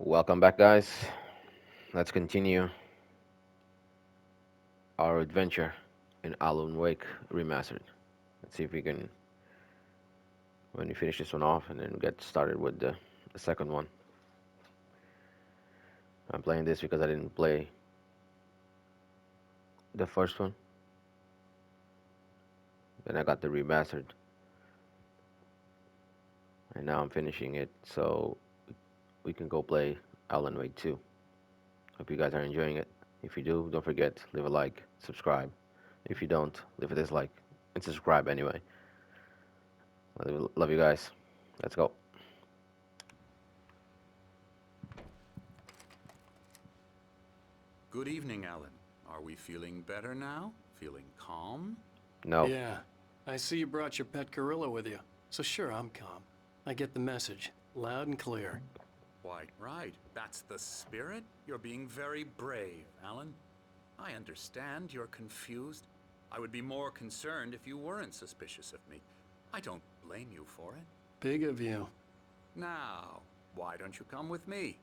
Welcome back, guys. Let's continue our adventure in Alan Wake Remastered. Let's see if we can, when we finish this one off, and then get started with the second one. I'm playing this because I didn't play the first one. Then I got the remastered, and now I'm finishing it, so we can go play Alan Wake 2. Hope you guys are enjoying it. If you do, don't forget, leave a like, subscribe. If you don't, leave a dislike, and subscribe anyway. Love you guys. Let's go. Good evening, Alan. Are we feeling better now? Feeling calm? No. Yeah, I see you brought your pet gorilla with you. So sure, I'm calm. I get the message, loud and clear. Quite right. That's the spirit. You're being very brave, Alan. I understand you're confused. I would be more concerned if you weren't suspicious of me. I don't blame you for it. Big of you. Now, why don't you come with me?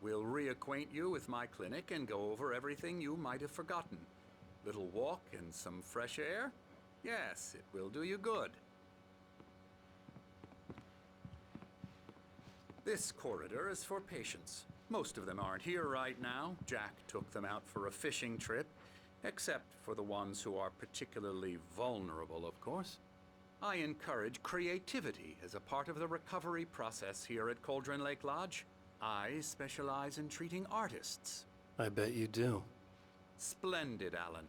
We'll reacquaint you with my clinic and go over everything you might have forgotten. Little walk and some fresh air? Yes, it will do you good. This corridor is for patients. Most of them aren't here right now. Jack took them out for a fishing trip, except for the ones who are particularly vulnerable, of course. I encourage creativity as a part of the recovery process here at Cauldron Lake Lodge. I specialize in treating artists. I bet you do. Splendid, Alan.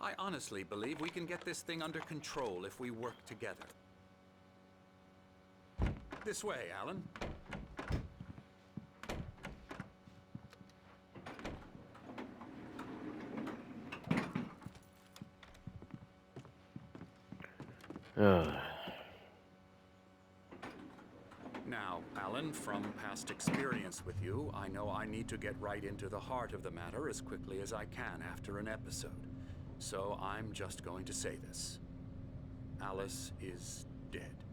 I honestly believe we can get this thing under control if we work together. This way, Alan. Now, Alan, from past experience with you, I know I need to get right into the heart of the matter as quickly as I can after an episode. So I'm just going to say this. Alice is dead.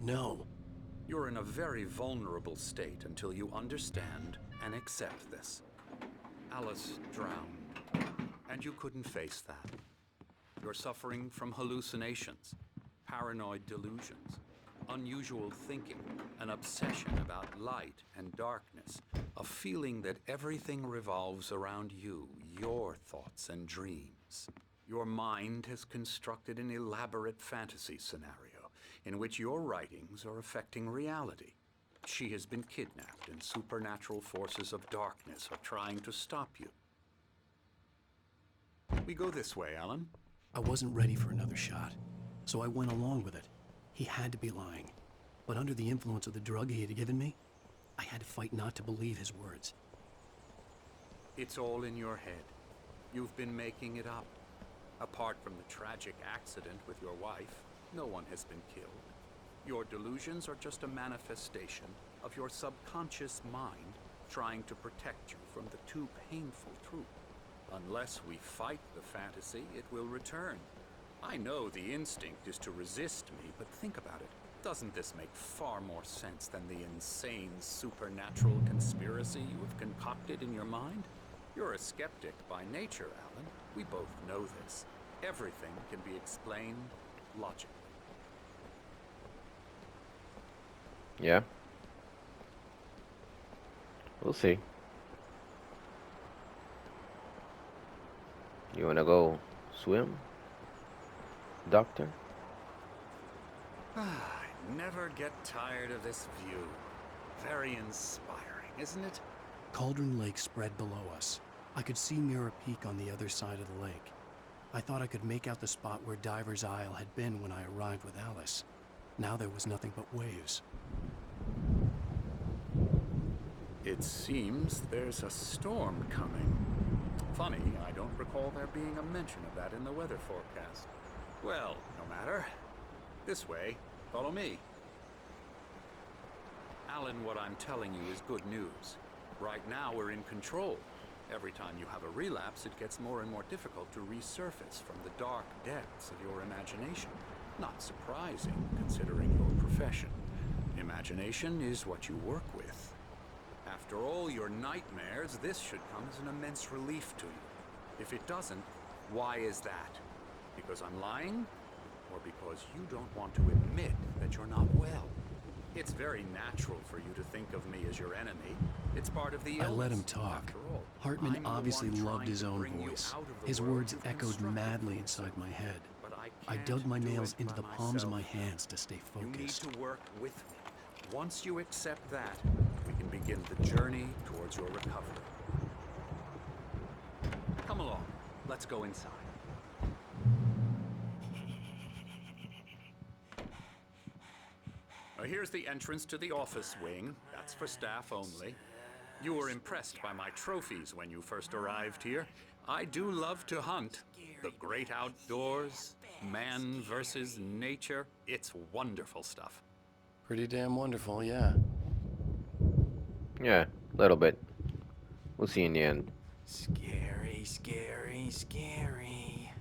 No. You're in a very vulnerable state until you understand and accept this. Alice drowned, and you couldn't face that. You're suffering from hallucinations, paranoid delusions, unusual thinking, an obsession about light and darkness, a feeling that everything revolves around you, your thoughts and dreams. Your mind has constructed an elaborate fantasy scenario in which your writings are affecting reality. She has been kidnapped, and supernatural forces of darkness are trying to stop you. We go this way, Alan. I wasn't ready for another shot, so I went along with it. He had to be lying. But under the influence of the drug he had given me, I had to fight not to believe his words. It's all in your head. You've been making it up. Apart from the tragic accident with your wife, no one has been killed. Your delusions are just a manifestation of your subconscious mind trying to protect you from the too painful truth. Unless we fight the fantasy, it will return. I know the instinct is to resist me, but think about it. Doesn't this make far more sense than the insane supernatural conspiracy you have concocted in your mind? You're a skeptic by nature, Alan. We both know this. Everything can be explained logically. Yeah. We'll see. You wanna go swim, doctor? I never get tired of this view. Very inspiring, isn't it? Cauldron Lake spread below us. I could see Mirror Peak on the other side of the lake. I thought I could make out the spot where Diver's Isle had been when I arrived with Alice. Now there was nothing but waves. It seems there's a storm coming. Funny, I don't recall there being a mention of that in the weather forecast. Well, no matter. This way. Follow me. Alan, what I'm telling you is good news. Right now, we're in control. Every time you have a relapse, it gets more and more difficult to resurface from the dark depths of your imagination. Not surprising, considering your profession. Imagination is what you work with. After all your nightmares, this should come as an immense relief to you. If it doesn't, why is that? Because I'm lying? Or because you don't want to admit that you're not well? It's very natural for you to think of me as your enemy. It's part of the illness. I let him talk. After all, Hartman I'm the obviously one loved trying his to own bring you voice. out of the His world words you've echoed constructed madly for inside yourself. my head. But I can't dug my do nails it into by the palms of my myself. hands to stay You need focused. to work with me. Once you accept that, we can begin the journey towards your recovery. Come along. Let's go inside. Now, here's the entrance to the office wing. That's for staff only. You were impressed by my trophies when you first arrived here. I do love to hunt. The great outdoors, man versus nature. It's wonderful stuff. Pretty damn wonderful, yeah. Yeah, a little bit. We'll see in the end. Scary, scary, scary.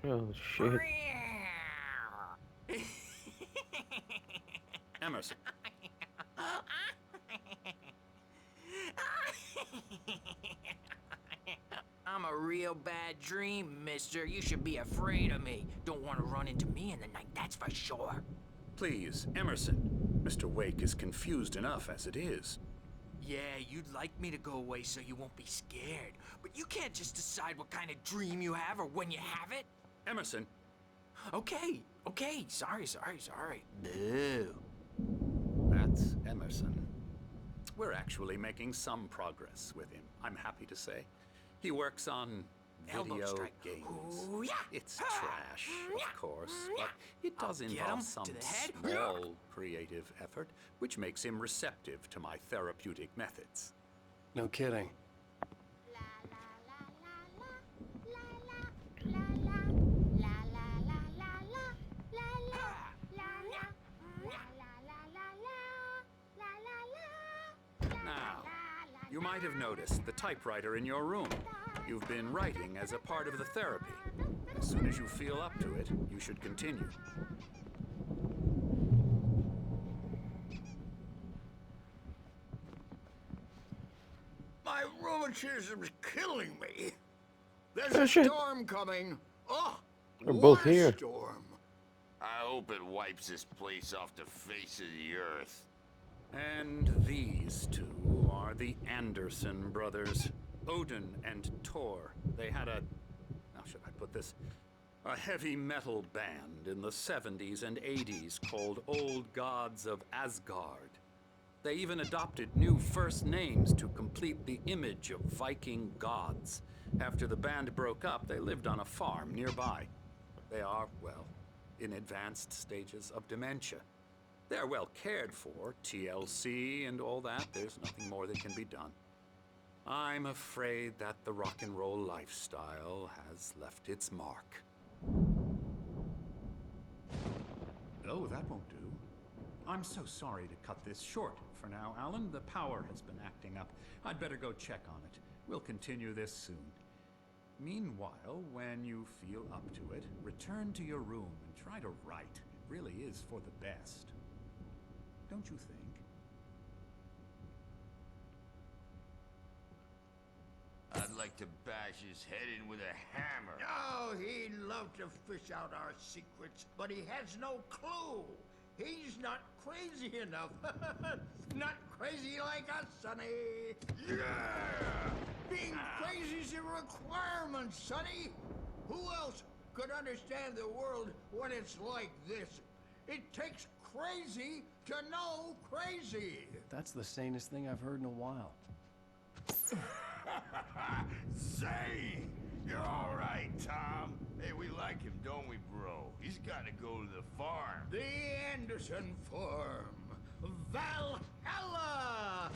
Oh shit. Emerson, I'm a real bad dream, mister. You should be afraid of me. Don't want to run into me in the night, that's for sure. please, Emerson. Mr. Wake is confused enough as it is. Yeah, you'd like me to go away so you won't be scared. But you can't just decide what kind of dream you have or when you have it. Emerson, Okay, sorry. Boo. that's Emerson. We're actually making some progress with him, I'm happy to say. He works on Elbow video strike. games. Ooh, yeah. It's trash, of course, but it does I'll get involve him some to the head. small creative effort, which makes him receptive to my therapeutic methods. No kidding. Now, you might have noticed the typewriter in your room. You've been writing as a part of the therapy. As soon as you feel up to it, you should continue. My rheumatism's killing me. There's Oh, a shit. storm coming. Oh, We're both what a here. storm. I hope it wipes this place off the face of the earth. And these two are the Anderson brothers, Odin and Thor. They had how should I put this? A heavy metal band in the 70s and 80s called Old Gods of Asgard. They even adopted new first names to complete the image of Viking gods. After the band broke up, they lived on a farm nearby. They are, well, in advanced stages of dementia. They're well cared for, TLC and all that. There's nothing more that can be done. I'm afraid that the rock and roll lifestyle has left its mark. Oh, that won't do. I'm so sorry to cut this short for now, Alan. The power has been acting up. I'd better go check on it. We'll continue this soon. Meanwhile, when you feel up to it, return to your room and try to write. It really is for the best. Don't you think? I'd like to bash his head in with a hammer. Oh, he'd love to fish out our secrets, but he has no clue. He's not crazy enough. Not crazy like us, Sonny. Yeah! Being crazy's a requirement, Sonny. Who else could understand the world when it's like this? It takes crazy to know crazy. That's the sanest thing I've heard in a while. Zane! You're all right, Tom. Hey, we like him, don't we, bro? He's got to go to the farm. The Anderson Farm. Valhalla!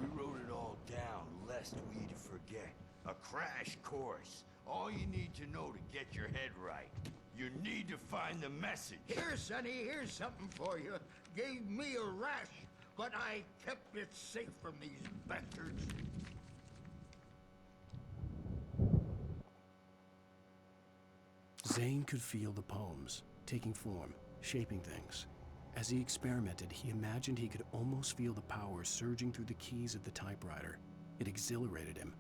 We wrote it all down, lest we'd forget. A crash course. All you need to know to get your head right. You need to find the message. Here, Sonny, here's something for you. Gave me a rash, but I kept it safe from these bastards. Zane could feel the poems, taking form, shaping things. As he experimented, he imagined he could almost feel the power surging through the keys of the typewriter. It exhilarated him.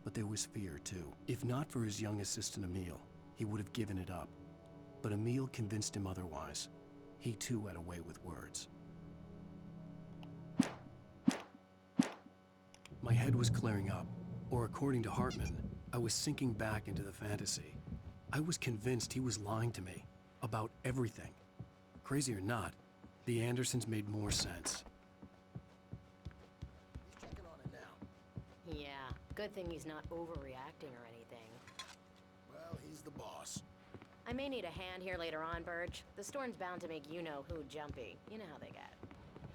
But there was fear, too. If not for his young assistant Emil, he would have given it up. But Emil convinced him otherwise. He too had a way with words. My head was clearing up, or according to Hartman, I was sinking back into the fantasy. I was convinced he was lying to me about everything. Crazy or not, the Andersons made more sense. He's checking on it now. Yeah, good thing he's not overreacting or anything. Well, he's the boss. I may need a hand here later on, Burge. The storm's bound to make you-know-who jumpy. You know how they get.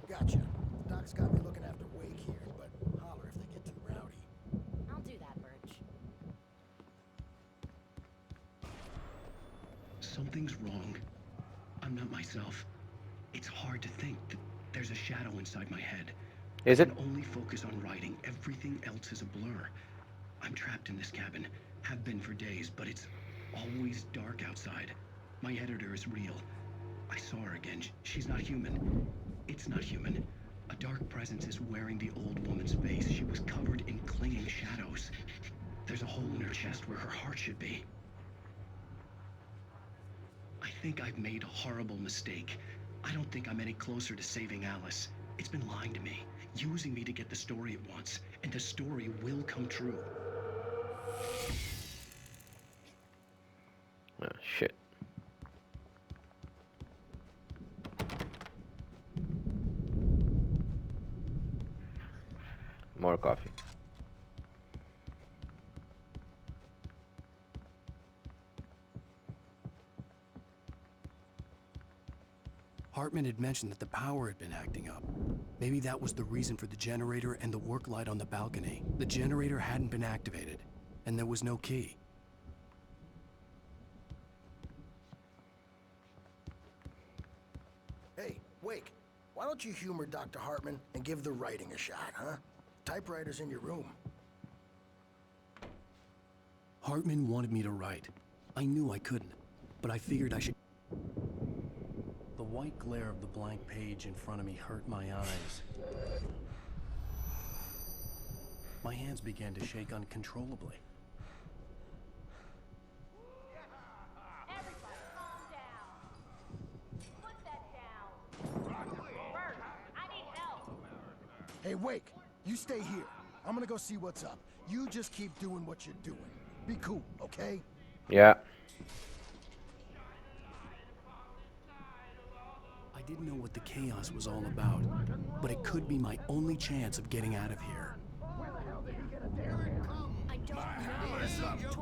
Gotcha. Doc's got me looking after Wake here, but holler if they get too rowdy. I'll do that, Burge. Something's wrong. I'm not myself. It's hard to think that there's a shadow inside my head. Is it? I can only focus on writing. Everything else is a blur. I'm trapped in this cabin. Have been for days, but it's always dark outside. My editor is real. I saw her again. She's not human. It's not human. A dark presence is wearing the old woman's face. She was covered in clinging shadows. There's a hole in her chest where her heart should be. I think I've made a horrible mistake. I don't think I'm any closer to saving Alice. It's been lying to me, using me to get the story it wants, and the story will come true. Oh, shit. More coffee. Hartman had mentioned that the power had been acting up. Maybe that was the reason for the generator and the work light on the balcony. The generator hadn't been activated, and there was no key. Hey, Wake, why don't you humor Dr. Hartman and give the writing a shot, huh? Typewriter's in your room. Hartman wanted me to write. I knew I couldn't, but I figured I should. The white glare of the blank page in front of me hurt my eyes. My hands began to shake uncontrollably. Everybody, calm down. Put that down. Bert, I need help. Hey, Wake, you stay here. I'm gonna go see what's up. You just keep doing what you're doing. Be cool, okay? Yeah. I didn't know what the chaos was all about, but it could be my only chance of getting out of here. I don't know.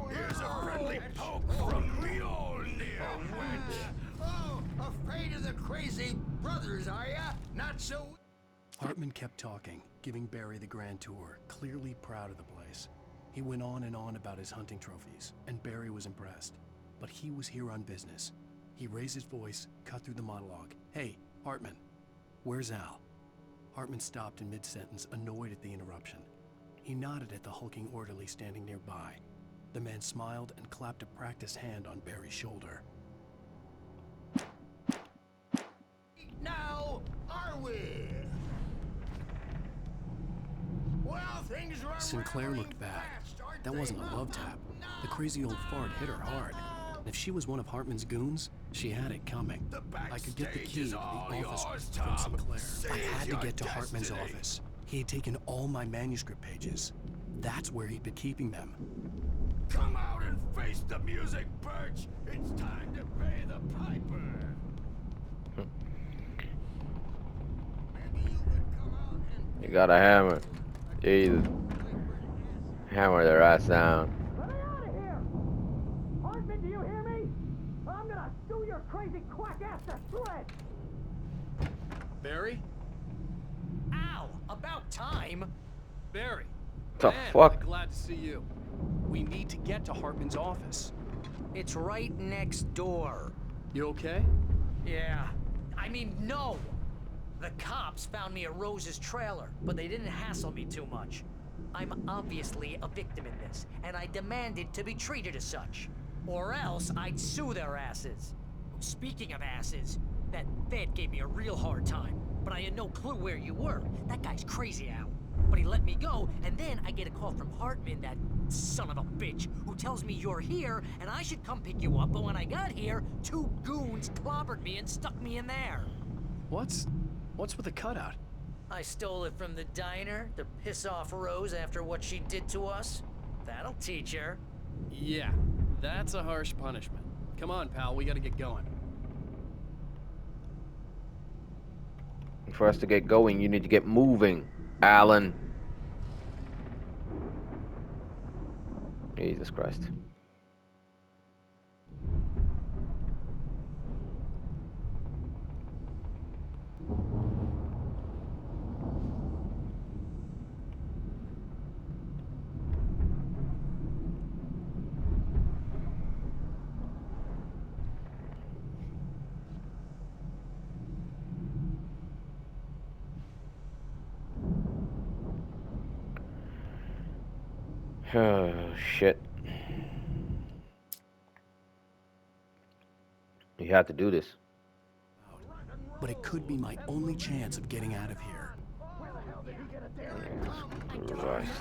Here's a friendly poke from Mjolnir, wench. Oh, afraid of the crazy brothers, are ya? Not so... Hartman kept talking, giving Barry the grand tour, clearly proud of the place. He went on and on about his hunting trophies, and Barry was impressed. But he was here on business. He raised his voice, cut through the monologue. Hey, Hartman, where's Al? Hartman stopped in mid-sentence, annoyed at the interruption. He nodded at the hulking orderly standing nearby. The man smiled and clapped a practiced hand on Barry's shoulder. Now, are we? Well, things are Sinclair unraveling looked bad. fast, aren't That they? wasn't a love tap. The crazy old fart hit her hard. And if she was one of Hartman's goons, she had it coming. The I could get the backstage key is to the all office yours, from Tom. Sinclair. I Seize had to your get to Hartman's destiny. office. He had taken all my manuscript pages. That's where he'd been keeping them. Come out and face the music, Birch. It's time to pay the piper. Maybe you could come out and... You got a hammer. Jesus. Hammer their ass down. Let me out of here! Hartman, do you hear me? I'm gonna sue your crazy quack ass to shreds! Barry? Ow! About time! Barry! The Man, fuck? am I glad to see you. We need to get to Hartman's office. It's right next door. You okay? Yeah. I mean, no! The cops found me at Rose's trailer, but they didn't hassle me too much. I'm obviously a victim in this, and I demanded to be treated as such. Or else I'd sue their asses. Speaking of asses, That vet gave me a real hard time, but I had no clue where you were. That guy's crazy, Al. But he let me go, and then I get a call from Hartman, that son of a bitch, who tells me you're here and I should come pick you up, but when I got here, 2 goons clobbered me and stuck me in there. What's with the cutout? I stole it from the diner to piss off Rose after what she did to us. That'll teach her. Yeah, that's a harsh punishment. Come on, pal, we gotta get going. For us to get going, you need to get moving, Alan. Jesus Christ. Oh, shit. You have to do this. But it could be my only chance of getting out of here. Christ.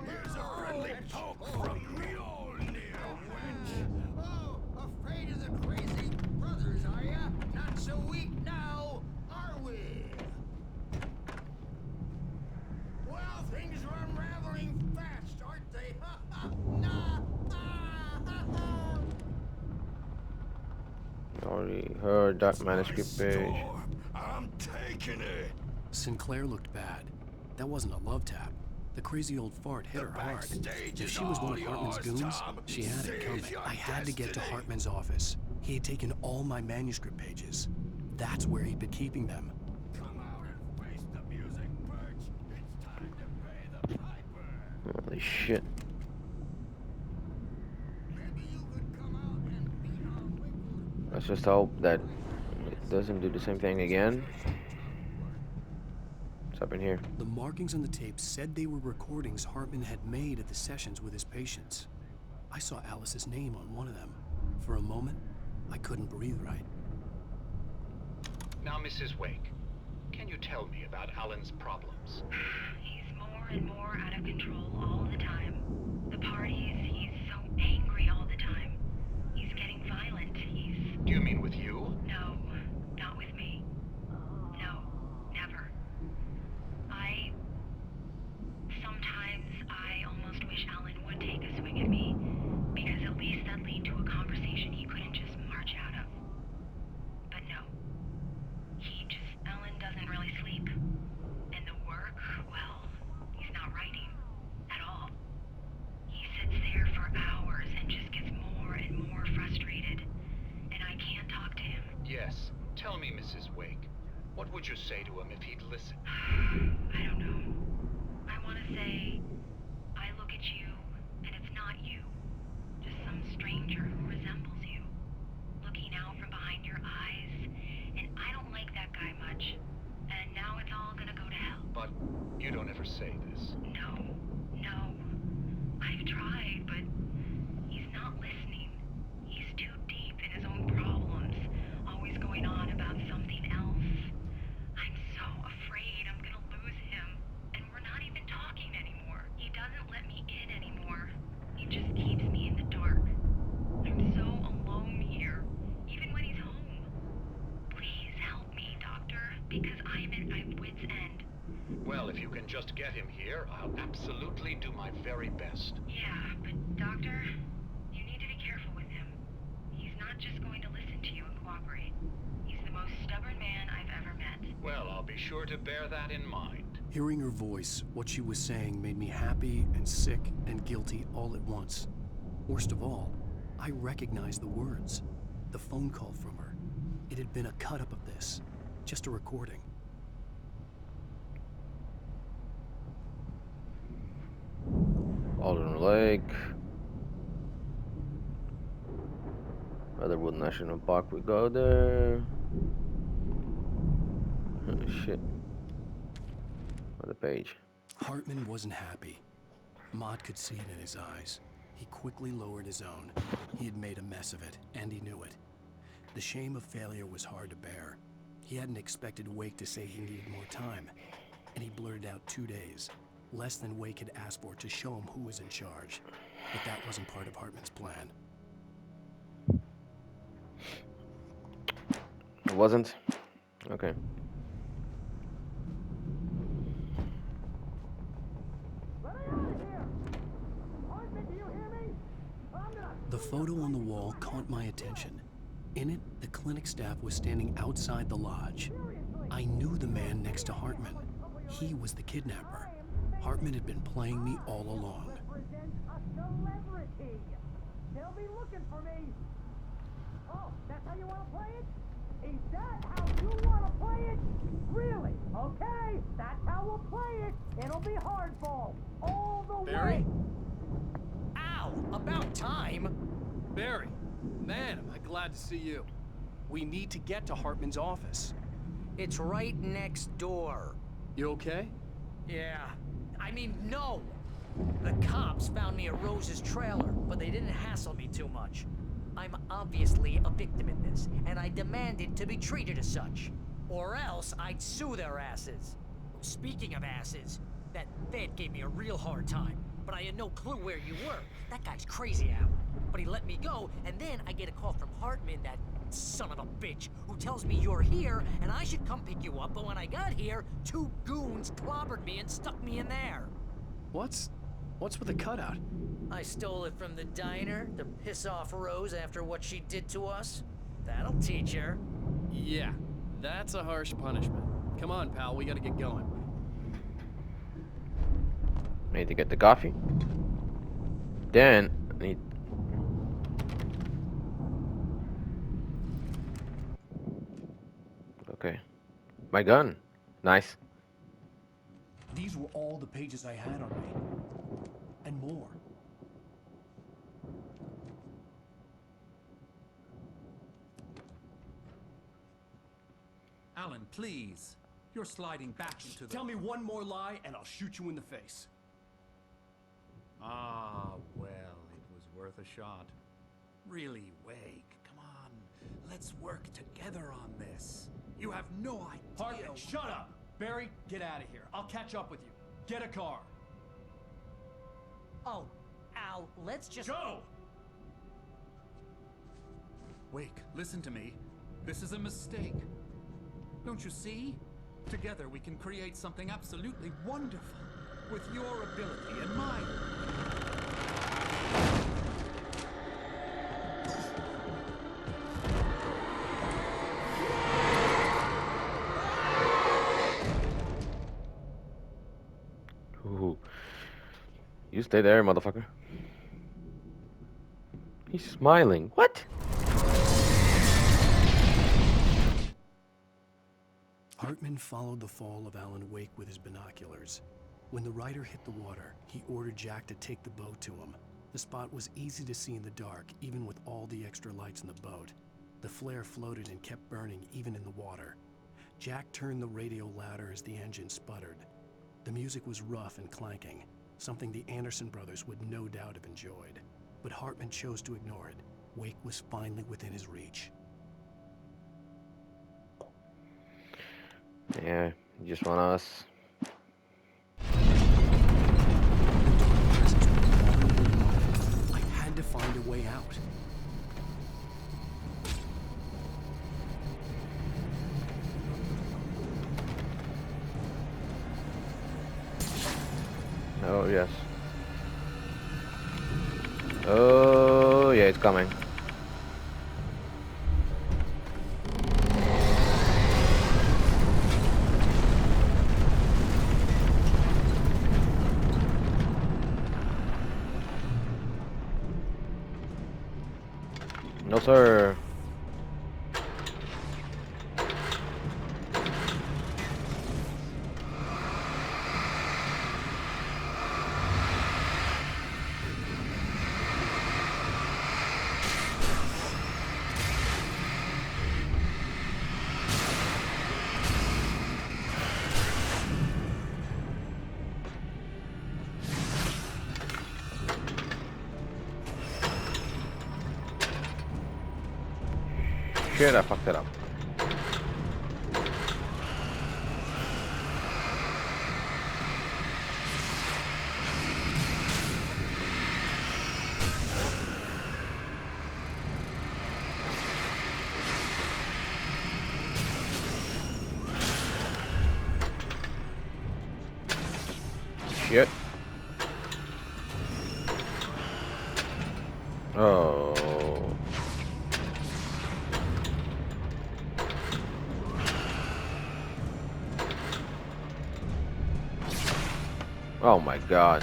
Here's a friendly poke from Mjolnir, wench. Oh, afraid of the crazy brothers, are ya? Not so weak now, are we? Well, things are unraveling fast, aren't they? Nah. Already heard that manuscript page. I'm taking it. Sinclair looked bad. That wasn't a love tap. The crazy old fart hit her hard. backstage If is she was one of all Hartman's yours, goons, Tom. she had it Seize coming. your I had to get to destiny. Hartman's office. He had taken all my manuscript pages. That's where he'd been keeping them. Come out and face the music, Birch. It's time to pay the piper. Holy shit. Maybe you could come out and beat our wrinkled. Let's just hope that it doesn't do the same thing again. What's up in here? The markings on the tape said they were recordings Hartman had made at the sessions with his patients. I saw Alice's name on one of them. For a moment, I couldn't breathe right. Now, Mrs. Wake, can you tell me about Alan's problems? He's more and more out of control all the time. The parties, he's so angry all the time. He's getting violent. Do you mean with you? No, not with me. No, never. Sometimes I almost wish Alan would take a swing at me, because at least that'd lead to a conversation he couldn't just march out of. But no. Alan doesn't really sleep. And the work, well, he's not writing at all. He sits there for hours and just gets more and more frustrated. And I can't talk to him. Yes. Tell me, Mrs. Wake. What would you say to him if he'd listen? I don't know. I want to say, I look at you, and it's not you. Just some stranger who resembles you. Looking out from behind your eyes. And I don't like that guy much. And now it's all gonna go to hell. But you don't ever say this. No. I've tried, but he's not listening. He's too deep in his own problems. Always going on about something else. I'm so afraid I'm gonna lose him. And we're not even talking anymore. He doesn't let me in anymore. He just keeps me in the dark. I'm so alone here, even when he's home. Please help me, Doctor, because I'm at my wit's end. Well, if you can just get him here, I'll absolutely do my very best. Yeah, but Doctor, you need to be careful with him. He's not just going to listen to you and cooperate. He's the most stubborn man I've ever met. Well, I'll be sure to bear that in mind. Hearing her voice, what she was saying made me happy and sick and guilty all at once. Worst of all, I recognized the words. The phone call from her. It had been a cut-up of this. Just a recording. Cauldron Lake. Leatherwood National Park, we go there. Oh, shit. Another page. Hartman wasn't happy. Maude could see it in his eyes. He quickly lowered his own. He had made a mess of it, and he knew it. The shame of failure was hard to bear. He hadn't expected Wake to say he needed more time, and he blurted out 2 days, less than Wake had asked for, to show him who was in charge. But that wasn't part of Hartman's plan. It wasn't? Okay. The photo on the wall caught my attention. In it, the clinic staff was standing outside the lodge. I knew the man next to Hartman. He was the kidnapper. Hartman had been playing me all along. They'll be looking for me. Oh, that's how you want to play it? Is that how you want to play it? Really? Okay, that's how we'll play it. It'll be hardball all the way. Ow! About time! Barry, man, am I glad to see you. We need to get to Hartman's office. It's right next door. You okay? Yeah. I mean, no! The cops found me at Rose's trailer, but they didn't hassle me too much. I'm obviously a victim in this, and I demanded to be treated as such. Or else I'd sue their asses. Speaking of asses, that Fed gave me a real hard time, but I had no clue where you were. That guy's crazy, Al. But he let me go, and then I get a call from Hartman, that son of a bitch, who tells me you're here, and I should come pick you up, but when I got here, 2 goons clobbered me and stuck me in there. What's with the cutout? I stole it from the diner to piss off Rose after what she did to us. That'll teach her. Yeah, that's a harsh punishment. Come on, pal, we gotta get going. Need to get the coffee. Then need. Okay, my gun. Nice. These were all the pages I had on me. And more. Alan, please. You're sliding back into the... Tell me one more lie and I'll shoot you in the face. Ah, well, it was worth a shot. Really, Wake, come on. Let's work together on this. You have no idea... Hartman, shut up! Barry, get out of here. I'll catch up with you. Get a car. Oh, Al, let's just... Go! Wake, listen to me. This is a mistake. Don't you see? Together we can create something absolutely wonderful. With your ability and mine. Ooh. You stay there, motherfucker. He's smiling. What? Hartman followed the fall of Alan Wake with his binoculars. When the rider hit the water, he ordered Jack to take the boat to him. The spot was easy to see in the dark, even with all the extra lights in the boat. The flare floated and kept burning even in the water. Jack turned the radio louder as the engine sputtered. The music was rough and clanking, something the Anderson brothers would no doubt have enjoyed. But Hartman chose to ignore it. Wake was finally within his reach. Yeah, you just want us. I had to find a way out. Oh, yes. Oh, yeah, it's coming. No, sir. Shit, I fucked it up. Shit. Oh. Oh my god.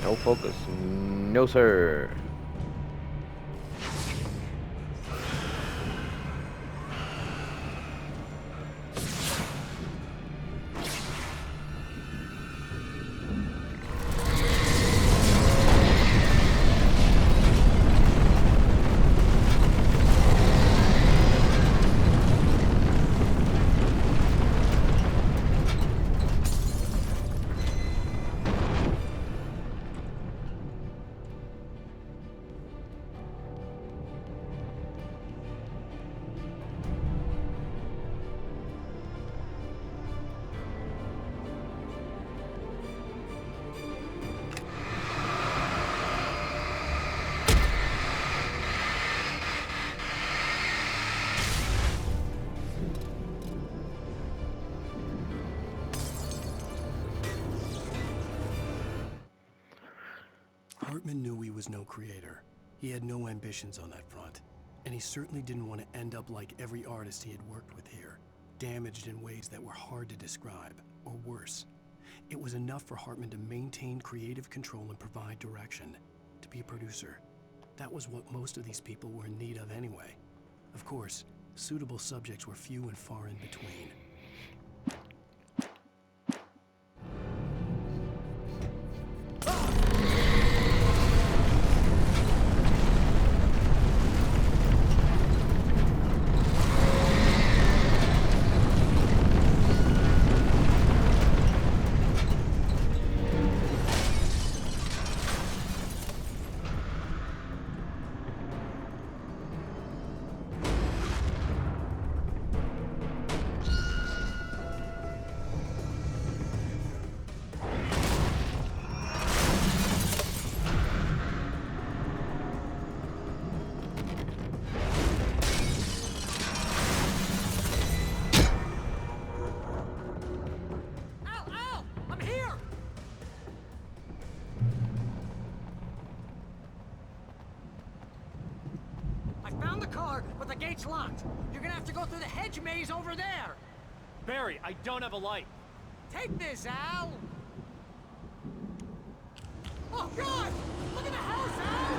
No focus. No, sir. Hartman knew he was no creator. He had no ambitions on that front. And he certainly didn't want to end up like every artist he had worked with here, damaged in ways that were hard to describe, or worse. It was enough for Hartman to maintain creative control and provide direction, to be a producer. That was what most of these people were in need of anyway. Of course, suitable subjects were few and far in between. Found the car, but the gate's locked. You're gonna have to go through the hedge maze over there. Barry, I don't have a light. Take this, Al. Oh, God! Look at the house, Al!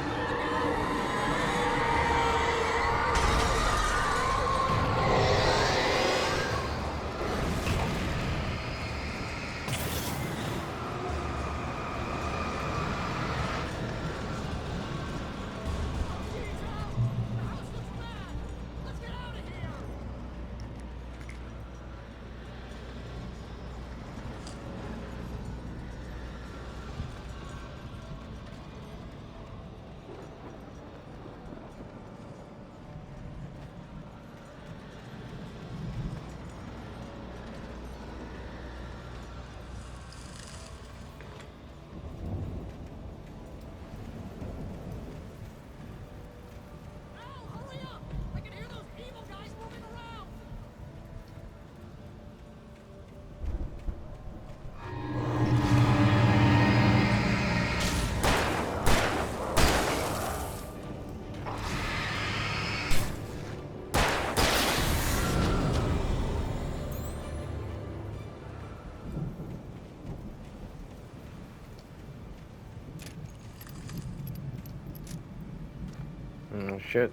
shit.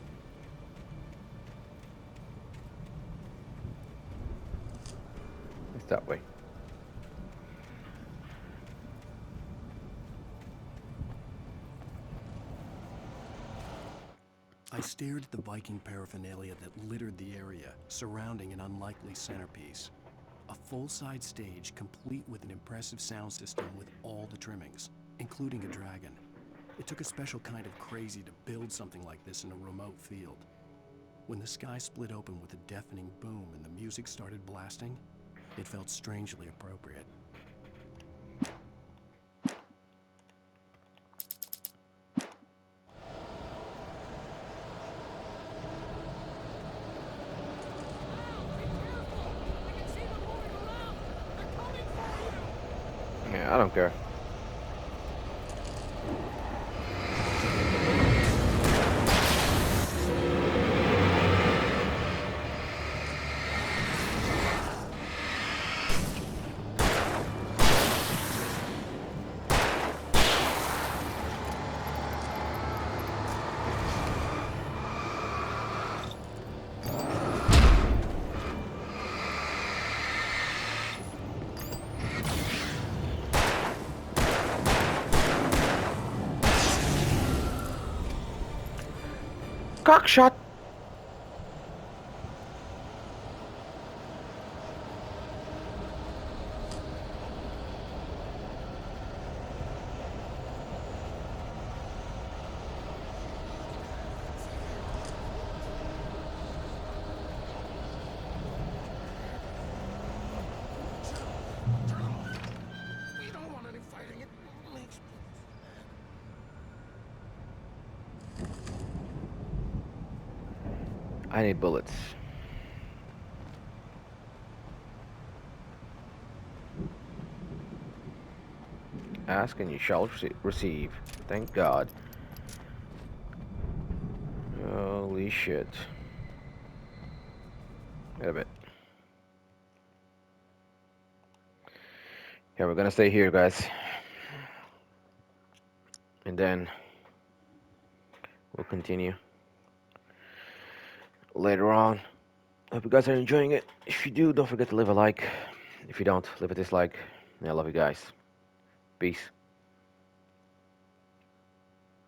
It's that way. I stared at the Viking paraphernalia that littered the area, surrounding an unlikely centerpiece. A full-size stage complete with an impressive sound system with all the trimmings, including a dragon. It took a special kind of crazy to build something like this in a remote field. When the sky split open with a deafening boom and the music started blasting, it felt strangely appropriate. Yeah, I don't care. Cockshot! We don't want any fighting. It makes me I need bullets. Ask and you shall receive. Thank God. Holy shit. Wait a bit. Yeah, we're gonna stay here, guys. And then we'll continue later on. Hope you guys are enjoying it. If you do, don't forget to leave a like. If you don't, leave a dislike. And I love you guys. Peace.